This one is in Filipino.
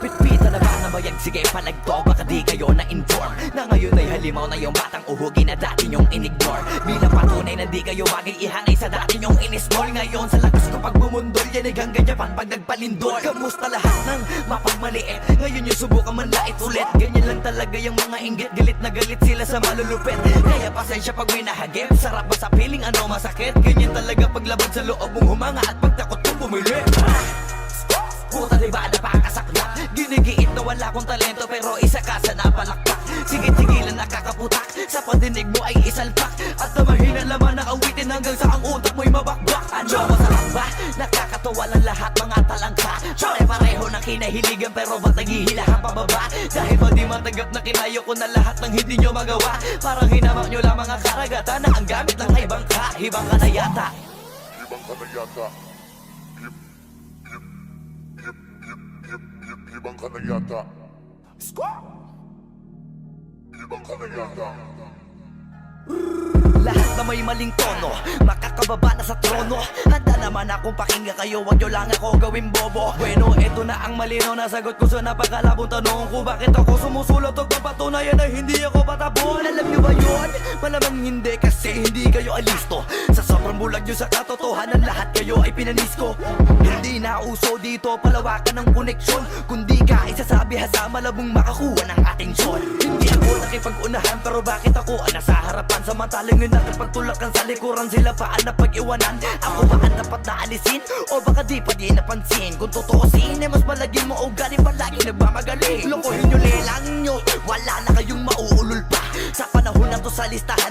Pitpita na ba na bayag? Sige palagto, baka di kayo na-inform na ngayon ay halimaw na yung batang uhugi na dati nyong in-ignore. Bilang patunay na di kayo bagay ihangay sa dati nyong in-small. Ngayon sa lakas ko pag bumundol, yan ay hanggang Japan pag nagpalindol. Kamusta lahat ng mapagmaliit? Ngayon yung subukan manlait ulit. Ganyan lang talaga yung mga inggit, galit na galit sila sa malulupit. Kaya pasensya pag may nahagip, sarap ba sa piling ano masakit? Ganyan talaga paglabag sa loob mong humanga at pagtakot mong bumili. Puta diba napakasaklap? Ginigiit na wala kong talento pero isa ka sa napalakpak. Sige-sigilan nakakaputak, sa pandinig mo ay isalpak. At na mahina laman na awitin hanggang sa ang utak mo'y mabakbak. Ano masarap ba? Nakakatawa lang lahat mga talangka. Pare-pareho ng kinahiligan pero ba't naghihilahan pababa? Dahil ba di matanggap na kinayo ko na lahat ng hindi nyo magawa? Parang hinamak nyo lang mga karagatan na ang gamit lang ay bangka. Hibang ka na yata. Ibang ka na yata. Ibang ka na yata. Ibang ka na yata. Lahat na may maling tono, makakababa na sa trono. Handa naman akong pakinggan kayo, wag nyo lang ako gawin bobo. Bueno, eto na ang malinaw na sagot ko sa napakalabong tanong ko. Bakit ako sumusulot o papatunayan na hindi ako patabon? Alam nyo ba yun? Malamang hindi kasi hindi kayo alisto. Sa sobrang bulag nyo sa katotohanan, lahat kayo ay pinanisko. Hindi na uso dito palawakan ng koneksyon, kundi ka isasabi sa malabong makakuha ng atensyon. Hindi ako nakipag-unahan pero bakit ako nasa harapan? Samantalang yun nakipagtulakan sa likuran, sila pa ang napag-iwanan. Ako ba ang dapat na alisin? O baka di pa di napansin? Kung totoosin ay mas malaging mo ugali palagi nagmamagaling. Lokohin nyo, lelang nyo, wala na kayong mauulol pa. Sa panahon na to sa listahan